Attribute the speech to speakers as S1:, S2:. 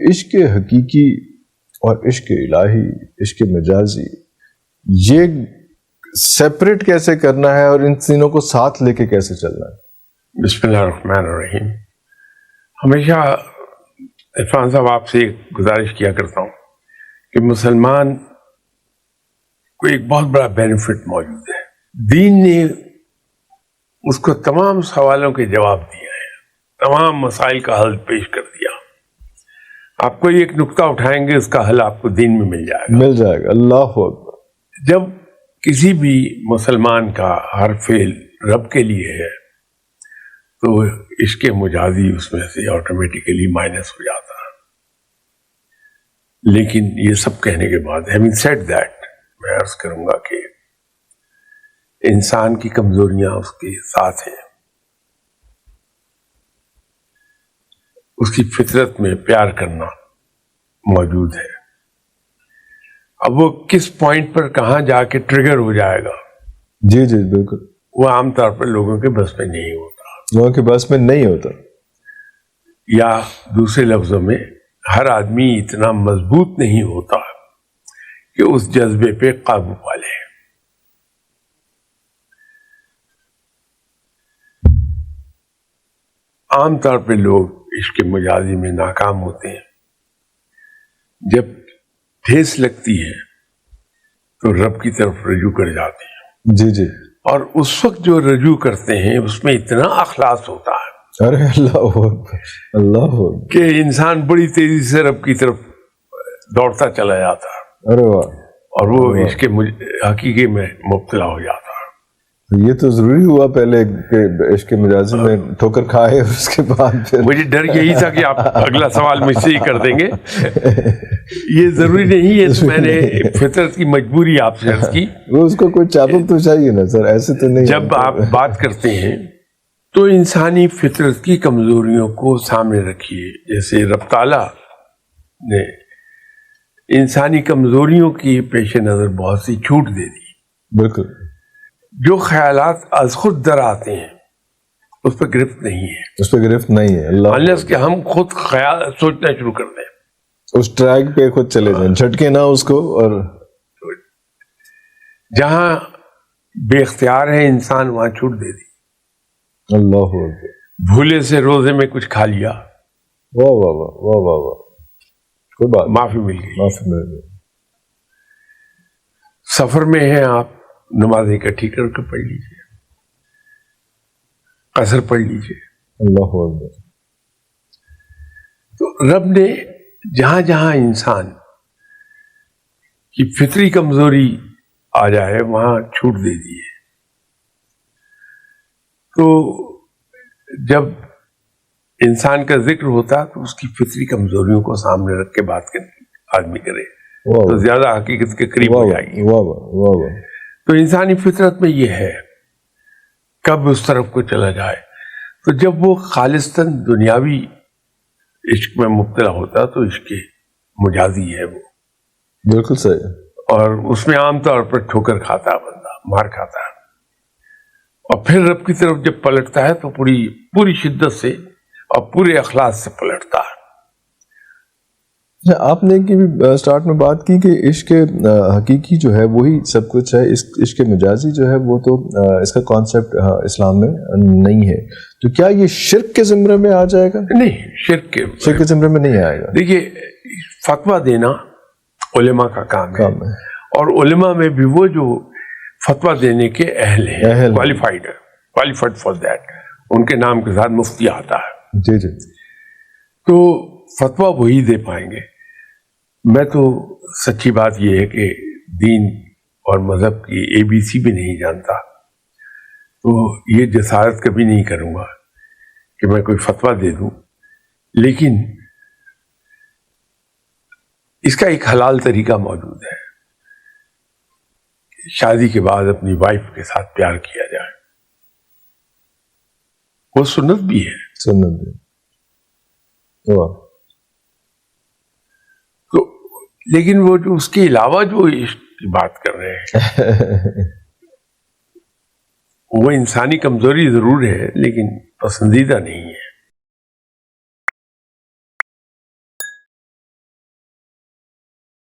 S1: عشق حقیقی اور عشق الہی، عشق مجازی، یہ سیپریٹ کیسے کرنا ہے اور ان تینوں کو ساتھ لے کے کیسے چلنا ہے؟
S2: بسم اللہ الرحمن الرحیم. ہمیشہ عرفان صاحب آپ سے ایک گزارش کیا کرتا ہوں کہ مسلمان کو ایک بہت بڑا بینیفٹ موجود ہے. دین نے اس کو تمام سوالوں کے جواب دیا ہے، تمام مسائل کا حل پیش کر دیا. آپ کوئی ایک نقطہ اٹھائیں گے اس کا حل آپ کو دین میں مل جائے گا.
S1: اللہ اکبر.
S2: جب کسی بھی مسلمان کا ہر فعل رب کے لیے ہے تو عشق مجازی اس میں سے آٹومیٹیکلی مائنس ہو جاتا ہے. لیکن یہ سب کہنے کے بعد having said that میں عرض کروں گا کہ انسان کی کمزوریاں اس کے ساتھ ہیں. اس کی فطرت میں پیار کرنا موجود ہے. اب وہ کس پوائنٹ پر کہاں جا کے ٹریگر ہو جائے گا،
S1: جی جی بالکل،
S2: وہ عام طور پر لوگوں کے بس میں نہیں ہوتا.
S1: لوگوں کے بس میں نہیں ہوتا،
S2: یا دوسرے لفظوں میں ہر آدمی اتنا مضبوط نہیں ہوتا کہ اس جذبے پہ قابو پا لے. عام طور پہ لوگ عشق مجازی میں ناکام ہوتے ہیں. جب ٹھیس لگتی ہے تو رب کی طرف رجوع کر جاتے ہیں.
S1: جی جی.
S2: اور اس وقت جو رجوع کرتے ہیں اس میں اتنا اخلاص ہوتا ہے،
S1: ارے اللہ اللہ
S2: کہ انسان بڑی تیزی سے رب کی طرف دوڑتا چلا جاتا ہے.
S1: ارے واہ.
S2: اور وہ عشق حقیقی میں مبتلا ہو جاتا ہے.
S1: یہ تو ضروری ہوا پہلے کہ عشق مجازی میں ٹھوکر کھائے اور اس کے بعد پھر
S2: مجھے ڈر یہی تھا کہ آپ اگلا سوال مجھ سے ہی کر دیں گے. یہ ضروری نہیں ہے، تو میں نے فطرت کی مجبوری آپ سے عرض کی.
S1: وہ اس کو کوئی چابک تو چاہیے نا سر، ایسے تو نہیں.
S2: جب آپ بات کرتے ہیں تو انسانی فطرت کی کمزوریوں کو سامنے رکھیے. جیسے رب تعالیٰ نے انسانی کمزوریوں کی پیش نظر بہت سی چھوٹ دے دی.
S1: بالکل.
S2: جو خیالات از خود در آتے ہیں اس پہ گرفت نہیں ہے،
S1: اس پہ گرفت نہیں ہے.
S2: اللہ کہ ہم خود خیال سوچنا شروع کر دیں،
S1: اس ٹریک پہ خود چلے جائیں، جھٹکے نہ اس کو. اور
S2: جہاں بے اختیار ہے انسان وہاں چھوٹ دے دی.
S1: اللہ
S2: بھولے سے روزے میں کچھ کھا لیا،
S1: واہ واہ واہ واہ واہ واہ، کوئی بات،
S2: معافی مل گئی.
S1: معافی مل گئی.
S2: سفر میں ہیں آپ، نماز اکٹھی کر کے پڑھ لیجیے، قصر پڑھ لیجیے.
S1: اللہ اکبر.
S2: تو رب نے جہاں جہاں انسان کی فطری کمزوری آ جائے وہاں چھوٹ دے دی ہے. تو جب انسان کا ذکر ہوتا تو اس کی فطری کمزوریوں کو سامنے رکھ کے بات آدمی کرے تو زیادہ حقیقت کے قریب ہو جائے گی.
S1: واہ واہ.
S2: تو انسانی فطرت میں یہ ہے، کب اس طرف کو چلا جائے. تو جب وہ خالصتاً دنیاوی عشق میں مبتلا ہوتا تو عشق مجازی ہے وہ.
S1: بالکل صحیح.
S2: اور اس میں عام طور پر ٹھوکر کھاتا ہے بندہ، مار کھاتا ہے. اور پھر رب کی طرف جب پلٹتا ہے تو پوری شدت سے اور پورے اخلاص سے پلٹتا ہے.
S1: آپ نے بھی سٹارٹ میں بات کی کہ عشق حقیقی جو ہے وہی سب کچھ ہے، عشق مجازی جو ہے وہ تو اس کا کانسیپٹ اسلام میں نہیں ہے. تو کیا یہ شرک کے زمرے میں آ جائے گا؟
S2: نہیں، شرک
S1: کے زمرے میں نہیں آئے گا.
S2: دیکھیے، فتویٰ دینا علماء کا کام ہے، اور علماء میں بھی وہ جو فتویٰ دینے کے اہل ہیں، کوالیفائڈ فار دیٹ، ان کے نام کے ساتھ مفتی آتا ہے.
S1: جی جی.
S2: تو فتویٰ وہی دے پائیں گے. میں تو سچی بات یہ ہے کہ دین اور مذہب کی ABC بھی نہیں جانتا، تو یہ جسارت کبھی نہیں کروں گا کہ میں کوئی فتویٰ دے دوں. لیکن اس کا ایک حلال طریقہ موجود ہے، شادی کے بعد اپنی وائف کے ساتھ پیار کیا جائے. وہ سنت بھی ہے.
S1: سنت بھی.
S2: تو لیکن وہ جو اس کے علاوہ جو عشق کی بات کر رہے ہیں وہ انسانی کمزوری ضرور ہے لیکن پسندیدہ نہیں ہے.